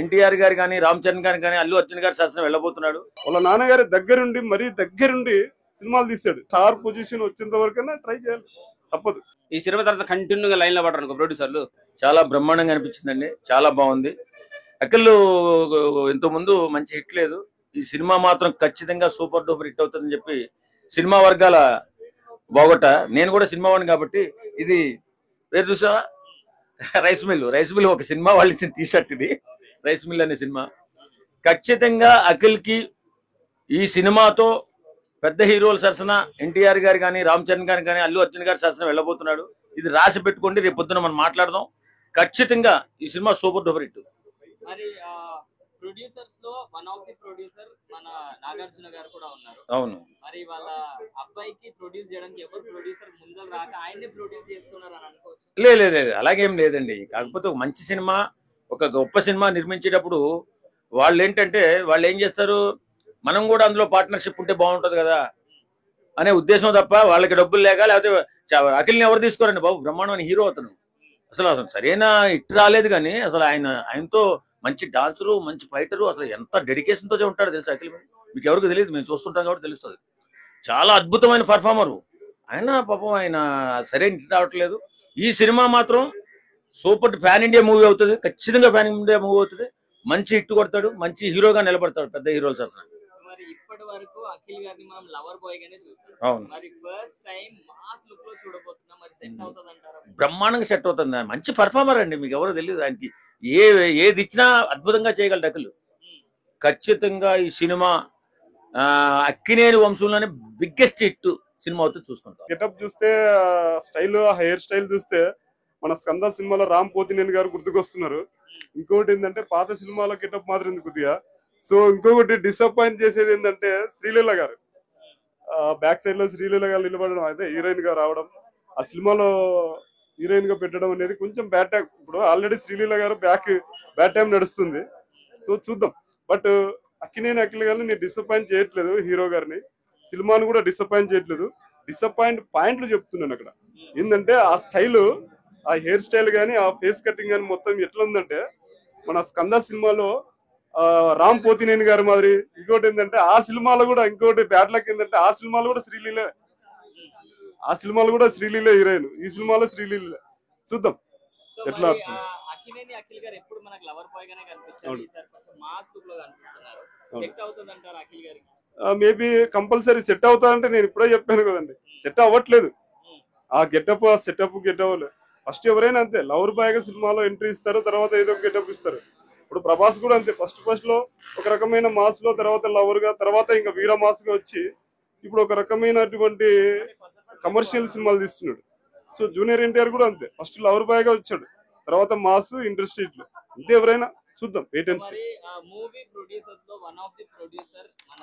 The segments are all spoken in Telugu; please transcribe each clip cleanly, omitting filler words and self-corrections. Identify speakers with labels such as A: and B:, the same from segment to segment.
A: ఎన్టీఆర్ గారు కానీ రామ్ చరణ్ గారు కానీ అల్లు అర్జున్ గారు సరసన వెళ్ళబోతున్నాడు.
B: వాళ్ళ నాన్నగారి దగ్గరుండి మరీ దగ్గరుండి సినిమాలు తీశాడు. స్టార్ పొజిషన్ వచ్చేంత వరకైనా ట్రై చేయాలి, తప్పదు.
C: ఈ సినిమా తర్వాత కంటిన్యూగా లైన్ లో పడరు ప్రొడ్యూసర్లు.
A: చాలా బ్రహ్మాండంగా అనిపించిందండి, చాలా బాగుంది. అఖిల్ ఇంత ముందు మంచి హిట్ లేదు, ఈ సినిమా మాత్రం ఖచ్చితంగా సూపర్ డూపర్ హిట్ అవుతుందని చెప్పి సినిమా వర్గాల బాగొట్ట. నేను కూడా సినిమా వాడిని కాబట్టి ఇది పేరు చూసావా, రైస్ మిల్ ఒక సినిమా వాళ్ళు ఇచ్చిన టీ షర్ట్ ఇది, రైస్ మిల్ అనే సినిమా. ఖచ్చితంగా అఖిల్ కి ఈ సినిమాతో పెద్ద హీరోల సరసన ఎన్టీఆర్ గారు కానీ రామ్ చరణ్ గారు కానీ అల్లు అర్జున్ గారి సరసన వెళ్ళబోతున్నాడు. ఇది రాసి పెట్టుకోండి, రేపు పొద్దున మనం మాట్లాడదాం. ఖచ్చితంగా ఈ సినిమా సూపర్ డూపర్ హిట్.
D: మరి ప్రొడ్యూసర్స్ లో వన్ ఆఫ్ ది ప్రొడ్యూసర్ మన నాగార్జున గారు కూడా ఉన్నారు.
A: అవును,
D: మరి వాళ్ళ అబ్బాయికి ప్రొడ్యూస్ చేయడానికి ఎవరు ప్రొడ్యూసర్ ముందర రాక ఆయన్ని ప్రొడ్యూస్ చేస్తున్నారు అని అనుకోవచ్చు.
A: లేదు అలాగేం లేదండి. కాకపోతే ఒక మంచి సినిమా, ఒక గొప్ప సినిమా నిర్మించేటప్పుడు వాళ్ళు ఏంటంటే వాళ్ళు ఏం చేస్తారు, మనం కూడా అందులో పార్ట్నర్షిప్ ఉంటే బాగుంటది కదా అనే ఉద్దేశం తప్ప వాళ్ళకి డబ్బులు లేక, లేకపోతే అఖిల్ని ఎవరు తీసుకోరండి బాబు, బ్రహ్మాండమైన హీరో అతను. అసలు సరైన హిట్ రాలేదు కానీ అసలు ఆయనతో మంచి డాన్సరు, మంచి ఫైటరు, అసలు ఎంత డెడికేషన్ తో ఉంటాడు తెలుసు అఖిల్. మీకు ఎవరికి తెలియదు, మేము చూస్తుంటాం కాబట్టి తెలుస్తుంది. చాలా అద్భుతమైన పర్ఫార్మరు ఆయన. పాపం ఆయన సరైన హిట్ రావట్లేదు. ఈ సినిమా మాత్రం సూపర్ ఫ్యాన్ ఇండియా మూవీ అవుతుంది, ఖచ్చితంగా ఫ్యాన్ ఇండియా మూవీ అవుతుంది. మంచి హిట్ కొడతాడు, మంచి హీరోగా నిలబడతాడు పెద్ద హీరోల సరసన.
D: మరి ఇప్పటి వరకు అఖిల్ గారిని మనం లవర్ బాయ్ గానే చూస్తాం.
A: అవును,
D: మరి ఫస్ట్ టైం మాస్ లుక్ లో చూడబోతున్నాం. మరి సెట్ అవుతుంది అంటారా?
A: బ్రహ్మాండంగా సెట్ అవుతుంది. మంచి పర్ఫార్మర్ అండి, మీకు ఎవరో తెలియదు. ఆయనకి ఏది ఇచ్చినా అద్భుతంగా చేయగలడు అఖిల్. ఖచ్చితంగా ఈ సినిమా అక్కినేని వంశంలోనే బిగ్గెస్ట్ హిట్ సినిమా అవుతుంది, చూసుకుంటాం.
B: గెటప్ చూస్తే, స్టైల్, హెయిర్ స్టైల్ చూస్తే మన స్కంద సినిమాలో రామ్ పోతినేని గారు గుర్తుకొస్తున్నారు. ఇంకొకటి ఏంటంటే పాత సినిమాలో గెటప్ మాత్రం ఉంది కొద్దిగా. సో ఇంకొకటి డిసప్పాయింట్ చేసేది ఏంటంటే శ్రీలీల గారు బ్యాక్ సైడ్ లో శ్రీలీల గారు నిలబడడం, అయితే హీరోయిన్ గా రావడం, ఆ సినిమాలో హీరోయిన్ గా పెట్టడం అనేది కొంచెం బ్యాడ్ టైం. ఇప్పుడు ఆల్రెడీ శ్రీలీల గారు బ్యాడ్ టైం నడుస్తుంది. సో చూద్దాం. బట్ అక్కినేని అఖిల్ గారిని నేను డిసప్పాయింట్ చేయట్లేదు, హీరో గారిని. సినిమాను కూడా డిసప్పాయింట్ చేయట్లేదు. డిసప్పాయింట్ పాయింట్లు చెప్తున్నాను అక్కడ. ఏంటంటే ఆ స్టైల్, ఆ హెయిర్ స్టైల్ కానీ, ఆ ఫేస్ కటింగ్ కానీ మొత్తం ఎట్లా ఉందంటే మన స్కంద సినిమాలో రామ్ పోతినేని గారి మాదిరి. ఇంకోటి ఏంటంటే ఆ సినిమాలో కూడా ఇంకోటి బ్యాడ్ లక్ ఏంటంటే ఆ సినిమాలో కూడా శ్రీలీల హీరోయిన్, ఈ సినిమాలో శ్రీలీల. చూద్దాం ఎట్లా.
D: అఖినేని అఖిల్ గారు ఎప్పుడు మనకు లవర్ బాయ్ గానే కనిపించారు, ఈసారి కొంచెం మాస్ లుక్ లో కనిపిస్తున్నారు. సెట్ అవుతుంది అంటారు అఖిల్ గారికి?
B: మేబీ కంపల్సరీ సెట్ అవుతాదంటే నేను ఇప్పుడే చెప్పాను కదండి, సెట్ అవ్వట్లేదు. ఆ గెటప్, ఆ సెటప్ గెటప్ ఫస్ట్ ఎవరైనా అంతే, లవర్ బాయ్ గా సినిమాలో ఎంట్రీ ఇస్తారు, తర్వాత ఏదో గెటప్ ఇస్తారు. ఇప్పుడు ప్రభాస్ కూడా అంతే, ఫస్ట్ లో ఒక రకమైన మాస్ లో, తర్వాత లవర్ గా, తర్వాత ఇంకా వీర మాస్ గా వచ్చి ఇప్పుడు ఒక రకమైనటువంటి కమర్షియల్ సినిమాలు తీస్తున్నాడు. సో జూనియర్ ఎన్టీఆర్ కూడా అంతే, ఫస్ట్ లవర్ బాయ్ గా వచ్చాడు, తర్వాత మాస్ ఇండస్ట్రీ అంతే. ఎవరైనా చూద్దాం, wait and see.
D: Movie producers లో వన్ ఆఫ్ ది ప్రొడ్యూసర్ మన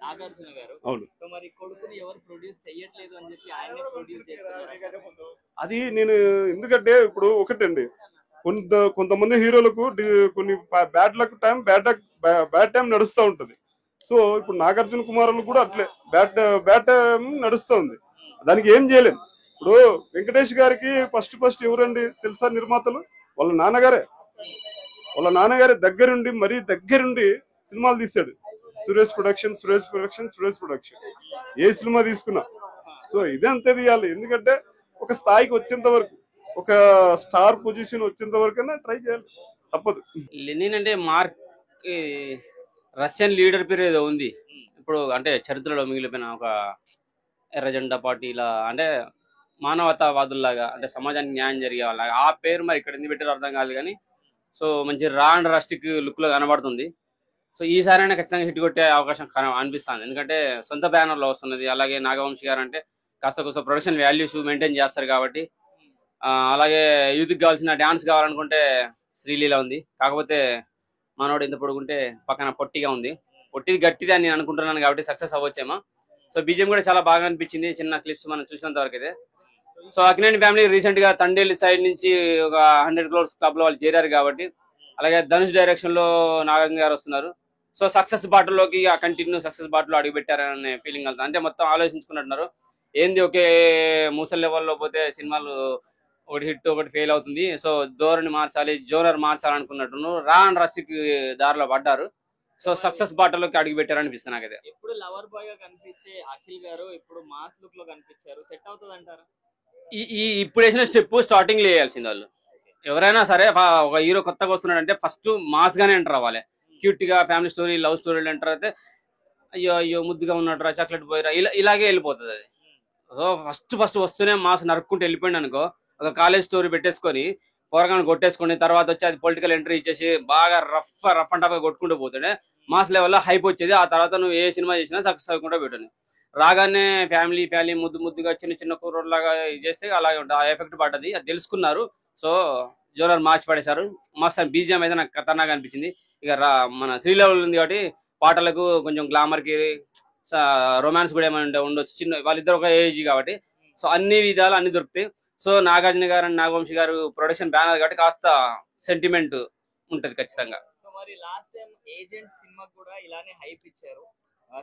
D: నాగార్జున గారు.
B: అవును.
D: సో మరి కొడుకుని ఎవరు ప్రొడ్యూస్ చేయట్లేదు అని చెప్పి ఆయనే ప్రొడ్యూస్ చేస్తున్నారు.
B: అది నేను ఎందుకంటే ఇప్పుడు ఒకటండి, కొంతమంది హీరోలకు కొన్ని బ్యాడ్ టైం నడుస్తూ ఉంటది. సో ఇప్పుడు నాగార్జున కుమారులు కూడా అట్లే బ్యాడ్ టైం నడుస్తూ ఉంది, దానికి ఏం చేయలేం. ఇప్పుడు వెంకటేష్ గారికి ఫస్ట్ ఎవరండి తెలుసా నిర్మాతలు? వాళ్ళ నాన్నగారే దగ్గరుండి మరీ దగ్గరుండి సినిమాలు తీశాడు. సురేష్ ప్రొడక్షన్. ఏ సినిమా తీసుకున్నా సో ఇదే అంతే తీయాలి. ఎందుకంటే ఒక స్థాయికి వచ్చేంత వరకు, ఒక స్టార్ పొజిషన్ వచ్చేంత వరకైనా ట్రై చేయాలి, తప్పదు.
C: లెనిన్ అంటే రష్యన్ లీడర్ పేరు ఏదో ఉంది ఇప్పుడు, అంటే చరిత్రలో మిగిలిపోయిన ఒక ఎర్రజెండా పార్టీలా, అంటే మానవతావాదుల్లాగా, అంటే సమాజానికి న్యాయం జరిగేలాగా. ఆ పేరు మరి ఇక్కడ ఎందుకు పెట్టారో అర్థం కాదు కానీ, సో మంచి రా అండ్ రస్టిక్ లుక్ లో కనబడుతుంది. సో ఈసారైనా ఖచ్చితంగా హిట్ కొట్టే అవకాశం అనిపిస్తుంది, ఎందుకంటే సొంత బ్యానర్ లో వస్తున్నది. అలాగే నాగవంశి గారు అంటే కాస్త కొంచెం ప్రొడక్షన్ వాల్యూస్ మెయింటైన్ చేస్తారు కాబట్టి. అలాగే యూత్ కి కావాల్సిన డాన్స్ కావాలనుకుంటే శ్రీలీల ఉంది. కాకపోతే మనోడు ఎంత పొడుగుంటే పక్కన పొట్టిగా ఉంది. పొట్టిది గట్టిది అని నేను అనుకుంటున్నాను కాబట్టి సక్సెస్ అవ్వచ్చేమో. సో బీజిఎం కూడా చాలా బాగా అనిపించింది, చిన్న క్లిప్స్ మనం చూసినంత వరకు అయితే. సో అక్కినేని ఫ్యామిలీ రీసెంట్ గా తండేలి సైడ్ నుంచి ఒక 100 crores క్లబ్ లో వాళ్ళు చేరారు కాబట్టి. అలాగే ధనుష్ డైరెక్షన్ లో నాగార్జున గారు వస్తున్నారు. సో సక్సెస్ బాటలోకి, ఆ కంటిన్యూ సక్సెస్ బాటలో అడుగు పెట్టారనే ఫీలింగ్ వెళ్తాను. అంటే మొత్తం ఆలోచించుకున్నట్టున్నారు. ఏంది ఒకే మూసల్ లెవెల్లో పోతే సినిమాలు ఒకటి హిట్ ఒకటి ఫెయిల్ అవుతుంది. సో ధోరణి మార్చాలి, జోనర్ మార్చాలనుకున్నట్టు రాన్ రసిక్ దారిలో పడ్డారు. సో సక్సెస్ బాటలోకి అడుగు పెట్టారనిపిస్తుంది నాకైతే.
D: ఎప్పుడు లవర్ బాయ్ గా కనిపించే అఖిల్ గారు ఇప్పుడు మాస్ లుక్ లో కనిపించారు. సెట్ అవుతుంది అంటారా?
C: ఇప్పుడు వేసిన స్టెప్ స్టార్టింగ్ లో వేయాల్సింది వాళ్ళు. ఎవరైనా సరే ఒక హీరో కొత్తగా వస్తున్నాడంటే ఫస్ట్ మాస్ గానే ఎంటర్ అవ్వాలి. క్యూట్ గా ఫ్యామిలీ స్టోరీ, లవ్ స్టోరీలు ఎంటర్ అయితే అయ్యో అయ్యో ముద్దుగా ఉన్నాడు చాక్లెట్ పోయిరా ఇలాగే వెళ్ళిపోతుంది అది. సో ఫస్ట్ వస్తూనే మాస్ నరుక్కుంటూ వెళ్ళిపోయింది అనుకో, ఒక కాలేజ్ స్టోరీ పెట్టేసుకొని పోరగాన్ని కొట్టేసుకొని తర్వాత వచ్చి అది పొలిటికల్ ఎంట్రీ ఇచ్చేసి బాగా రఫ్ అండ్ టఫ్ గా కొట్టుకుంటూ పోతుండే మాస్ లెవెల్లో హైప్ వచ్చేది. ఆ తర్వాత నువ్వు ఏ సినిమా చేసినా సక్సెస్ అవ్వకుండా పెట్టండి. రాగానే ఫ్యామిలీ ముద్దుగా చిన్న కూరలాగా చేస్తే అలాగే ఉంటుంది. ఆ ఎఫెక్ట్ పడ్డది, అది తెలుసుకున్నారు. సో జోనర్ మార్చి పడేశారు. మస్త్ బీజిఎం అయితే నాకు ఖతర్నాగా అనిపించింది. ఇక మన శ్రీలెవెల్ ఉంది కాబట్టి పాటలకు కొంచెం గ్లామర్ కి రొమాన్స్ కూడా ఏమైనా ఉండొచ్చు. చిన్న వాళ్ళిద్దరు ఒక ఏజ్ కాబట్టి సో అన్ని విధాలు అన్ని దొరుకుతాయి. సో నాగార్జున గారు అండ్ నాగవంశి గారు ప్రొడక్షన్ బ్యానర్ కాబట్టి కాస్త సెంటిమెంట్ ఉంటది ఖచ్చితంగా.
D: సో మరి లాస్ట్ టైం ఏజెంట్ సినిమాకి కూడా ఇలానే హైప్ ఇచ్చారు.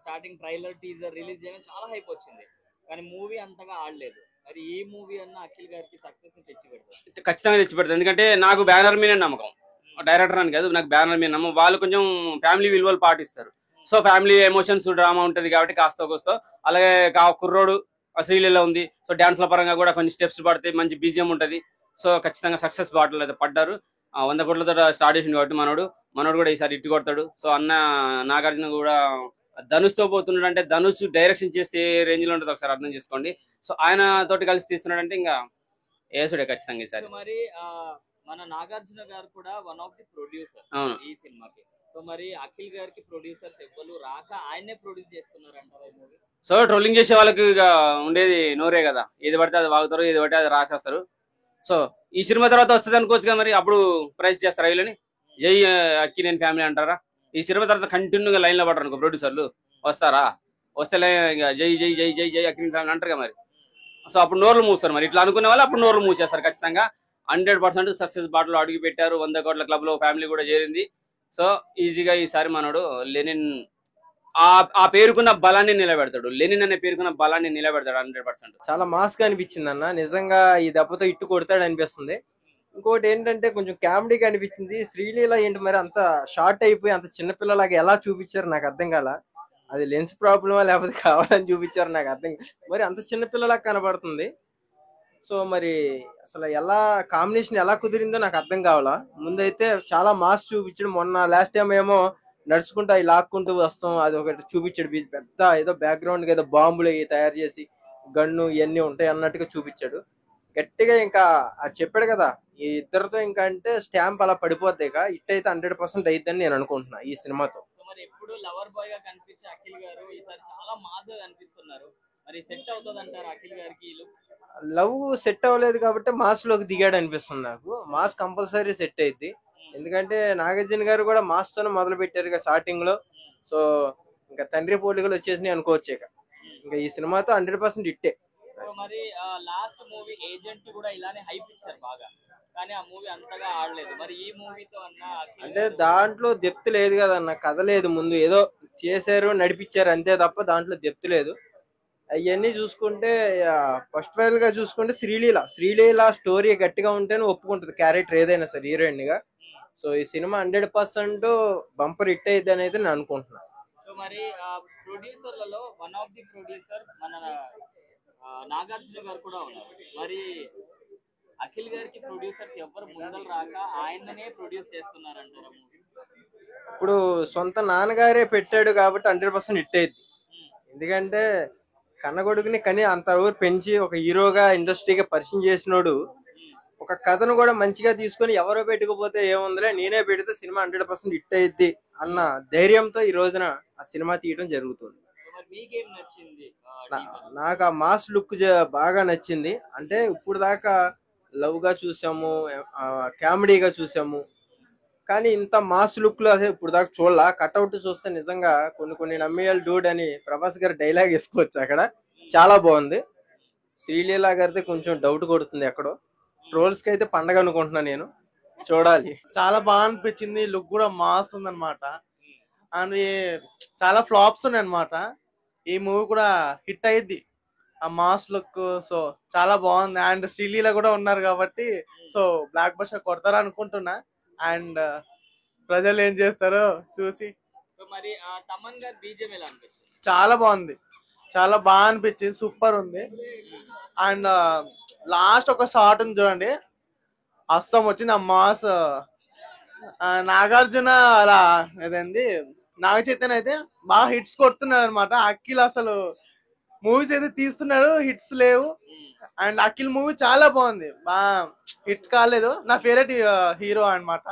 D: స్టార్టింగ్ ట్రైలర్ టీజర్ రిలీజ్ చేయడం చాలా హైప్ వచ్చింది, కానీ మూవీ అంతగా ఆడలేదు. మరి ఈ మూవీ అన్న అఖిల్ గారికి సక్సెస్ ని తెచ్చి పెడతారు?
C: ఖచ్చితంగా తెచ్చి పెడతారు. ఎందుకంటే నాకు బ్యానర్ మీద నమ్మకం, డైరెక్టర్ అని కాదు, నాకు బ్యానర్ మీద నమ్మకం. వాళ్ళు కొంచెం ఫ్యామిలీ విలువలు పాటిస్తారు. సో ఫ్యామిలీ ఎమోషన్స్ డ్రామా ఉంటది కాబట్టి కాస్త కోస్తో అలాగే కుర్రోడు శ్రీలీల ఉంది. సో డాన్స్ల పరంగా కూడా కొన్ని స్టెప్స్ పడతాయి, మంచి బీజిఎం ఉంటది. సో ఖచ్చితంగా సక్సెస్ బాటలు అయితే పడ్డారు. 100 కోట్లతో స్టార్ట్ చేసింది కాబట్టి మనోడు కూడా ఈసారి ఇట్టు కొడతాడు. సో అన్న నాగార్జున కూడా ధనుష్తో పోతున్నాడు అంటే ధనుష్ డైరెక్షన్ చేస్తే ఏ రేంజ్ లో ఉంటుంది ఒకసారి అర్థం చేసుకోండి. సో ఆయన తోటి కలిసి తీస్తున్నాడు అంటే ఇంకా ఏసుడే ఖచ్చితంగా ఈసారి.
D: మరి మన నాగార్జున గారు కూడా వన్ ఆఫ్ ది ప్రొడ్యూసర్ ఈ సినిమాకి. సో మరి అఖిల్ గారికి ప్రొడ్యూసర్స్ ఎవ్వరు రాక ఆయనే ప్రొడ్యూస్ చేస్తున్నారు అంటారా ఈ మూవీ?
C: సో ట్రోలింగ్ చేసే వాళ్ళకి ఇక ఉండేది నోరే కదా, ఏది పడితే అది వాగుతారు, ఏది పడితే అది రాసేస్తారు. సో ఈ సినిమా తర్వాత వస్తుంది అనుకోవచ్చు కదా, మరి అప్పుడు ప్రైజ్ చేస్తారా వీళ్ళని? జై అక్కినేని ఫ్యామిలీ అంటారా? ఈ సినిమా తర్వాత కంటిన్యూగా లైన్ లో పడరు అనుకో ప్రొడ్యూసర్లు, వస్తారా? వస్తే జై జై జై జై జై అక్కినేని ఫ్యామిలీ అంటారు కదా మరి. సో అప్పుడు నోర్లు మూస్తారు. మరి ఇట్లా అనుకునే వాళ్ళు అప్పుడు నోర్లు మూసేస్తారు. ఖచ్చితంగా 100% సక్సెస్ బాటలో అడుగు పెట్టారు. 100 కోట్ల క్లబ్ లో ఫ్యామిలీ కూడా చేరింది. సో ఈజీగా ఈసారి మనోడు లెనిన్ ఆ పేరుకున్న బలాన్ని నిలబెడతాడు. లెనిన్ అనే పేరుకున్న బలాన్ని నిలబెడతాడు 100%.
E: చాలా మాస్ గా అనిపించింది అన్న, నిజంగా ఈ దెబ్బతో ఇట్టు కొడతాడు అనిపిస్తుంది. ఇంకోటి ఏంటంటే కొంచెం కామెడీగా అనిపించింది. శ్రీలీల ఏంటి మరి అంత షార్ట్ అయిపోయి అంత చిన్నపిల్లలాగా ఎలా చూపించారు నాకు అర్థం కాల. అది లెన్స్ ప్రాబ్లమా లేకపోతే కావాలని చూపించారు నాకు అర్థం. మరి అంత చిన్నపిల్లలాగా కనబడుతుంది. సో మరి అసలు ఎలా కాంబినేషన్ ఎలా కుదిరిందో నాకు అర్థం కావాలా. ముందైతే చాలా మాస్ చూపించాడు. మొన్న లాస్ట్ టైం ఏమో నడుచుకుంటూ అవి లాక్కుంటూ వస్తాం, అది ఒకటి చూపించాడు. పెద్ద ఏదో బ్యాక్గ్రౌండ్ ఏదో బాంబులు తయారు చేసి గన్ను ఇవన్నీ ఉంటాయి అన్నట్టుగా చూపించాడు. గట్టిగా ఇంకా అది చెప్పాడు కదా, ఈ ఇద్దరితో ఇంకా అంటే స్టాంప్ అలా పడిపోద్ది. ఇక ఇట్టయితే 100% అయిద్దని నేను అనుకుంటున్నా ఈ సినిమాతో.
D: మరి ఎప్పుడు లవర్ బాయ్ గా కనిపించే అఖిల్ గారు ఈసారి చాలా మాస్ గా కనిపిస్తున్నారు. మరి సెట్ అవుతుంది అంటారు అఖిల్ గారికి?
E: లవ్ సెట్ అవ్వలేదు కాబట్టి మాస్ లోకి దిగాడు అనిపిస్తుంది నాకు. మాస్ కంపల్సరీ సెట్ అయింది. ఎందుకంటే నాగార్జున గారు కూడా మాస్ తోనే మొదలు పెట్టారు ఇక స్టార్టింగ్ లో. సో ఇంకా తండ్రి పోలికలు వచ్చేసినాయి అనుకోవచ్చు. ఇంకా ఈ సినిమాతో 100% ఇట్టే.
D: మరి లాస్ట్ మూవీ ఏజెంట్ కూడా ఇలానే హైప్ ఇచ్చారు బాగా, కానీ ఆ మూవీ అంతగా ఆడలేదు. మరి ఈ మూవీతో
E: అంటే దాంట్లో డెప్త్ లేదు కదన్న, కథ లేదు. ముందు ఏదో చేశారు నడిపించారు అంతే తప్ప దాంట్లో డెప్త్ లేదు. అవన్నీ చూసుకుంటే ఫస్ట్ ఫైల్ గా చూసుకుంటే శ్రీలీల స్టోరీ గట్టిగా ఉంటేనే ఒప్పుకుంటుంది క్యారెక్టర్ ఏదైనా సరే హీరోయిన్ గా. సో ఈ సినిమా 100% బంపర్ హిట్ అయ్యింది అనేది నేను అనుకుంటున్నాను.
D: సో మరి ప్రొడ్యూసర్లలో వన్ ఆఫ్ ది ప్రొడ్యూసర్ మన నాగార్జున గారు కూడా ఉన్నారు. మరి అఖిల్ గారికి ప్రొడ్యూసర్స్ ఎవరు ముందలు రాక ఆయననే ప్రొడ్యూస్ చేస్తున్నారంటారు మూవీ?
E: ఇప్పుడు సొంత నాన్నగారే పెట్టాడు కాబట్టి 100% హిట్ అయింది. ఎందుకంటే కన్నగొడుకుని కని అంత ఊరు పెంచి ఒక హీరోగా ఇండస్ట్రీగా పరిచయం చేసినోడు ఒక కథను కూడా మంచిగా తీసుకొని ఎవరో పెట్టుకుపోతే ఏముందిలే నేనే పెడితే సినిమా 100% హిట్ అయ్యిద్ది అన్న ధైర్యంతో ఈ రోజున ఆ సినిమా తీయడం జరుగుతుంది. నాకు ఆ మాస్ లుక్ బాగా నచ్చింది. అంటే ఇప్పుడు దాకా లవ్ గా చూసాము, కామెడీగా చూసాము, కానీ ఇంత మాస్ లుక్ లో అసలు ఇప్పుడు దాకా చూడలా. కట్అవుట్ చూస్తే నిజంగా కొన్ని నమ్మేయాలి డూడ్ అని ప్రభాస్ గారు డైలాగ్ వేసుకోవచ్చు అక్కడ. చాలా బాగుంది. శ్రీలీల గారితో కొంచెం డౌట్ కొడుతుంది ఎక్కడో. ట్రోల్స్ కి అయితే పండగ అనుకుంటున్నా నేను, చూడాలి.
F: చాలా బాగా అనిపించింది. లుక్ కూడా మాస్ ఉంది అనమాట. అండ్ చాలా ఫ్లాప్స్ ఉన్నాయి అనమాట. ఈ మూవీ కూడా హిట్ అయ్యిద్ది ఆ మాస్ లుక్ సో చాలా బాగుంది. అండ్ శ్రీలీల కూడా ఉన్నారు కాబట్టి సో బ్లాక్ బస్టర్ కొడతారు అనుకుంటున్నా. అండ్ ప్రజలు ఏం చేస్తారో చూసి.
D: సో మరి తమన్ గారి బీజం ఎలా అనిపించింది?
F: చాలా బాగుంది, చాలా బాగా అనిపించింది, సూపర్ ఉంది. అండ్ లాస్ట్ ఒక షాట్ ఉంది చూడండి, అస్సం వచ్చింది. ఆ మాస్ నాగార్జున అలా అదేంది నాగ చైతన్య అయితే బాగా హిట్స్ కొడుతున్నాడు అనమాట. అఖిల్ అసలు మూవీస్ అయితే తీస్తున్నాడు, హిట్స్ లేవు. అండ్ అఖిల్ మూవీ చాలా బాగుంది, బాగా హిట్ కాలేదు. నా ఫేవరెట్ హీరో అన్నమాట.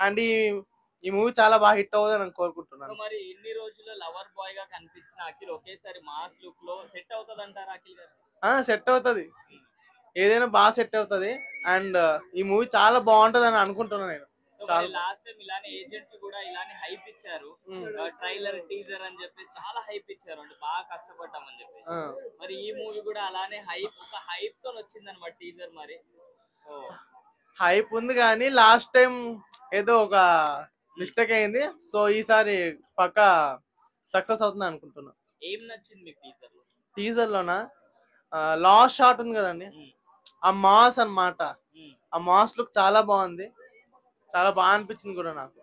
F: అండ్ ఈ మూవీ చాలా బాగా హిట్ అవుతుందని నేను కోరుకుంటున్నాను.
D: సో మరి ఇన్ని రోజుల్లో లవర్ బాయ్ గా కనిపించిన అఖిల్ ఒకేసారి మాస్ లుక్ లో సెట్ అవుతుంది అంటారా అఖిల్ గారు?
F: సెట్ అవుతుంది, ఏదైనా బాగా సెట్ అవుతుంది. అండ్ ఈ మూవీ చాలా బాగుంటది అని అనుకుంటున్నాను నేను.
D: లాస్ట్ టైం ఇలానే ఏజెంట్లు కూడా ఇలానే హైప్ ఇచ్చారు, ట్రైలర్ టీజర్ అని చెప్పేసి చాలా హైప్ ఇచ్చారు, అంటే బాగా కష్టపడ్డామని చెప్పేసి. మరి ఈ మూవీ కూడా అలానే ఒక హైప్ తో వచ్చింది అనమాట టీజర్. మరి
F: హైప్ ఉంది కానీ లాస్ట్ టైం ఏదో ఒక మిస్టేక్ అయింది. సో ఈసారి పక్కా సక్సెస్ అవుతుంది అనుకుంటున్నా.
D: ఏం నచ్చింది మీకు టీజర్ లో?
F: టీజర్ లోనా లాస్ట్ షాట్ ఉంది కదండి, ఆ మాస్ అన్నమాట. ఆ మాస్ లుక్ చాలా బాగుంది, చాలా బాగా అనిపించింది కూడా నాకు.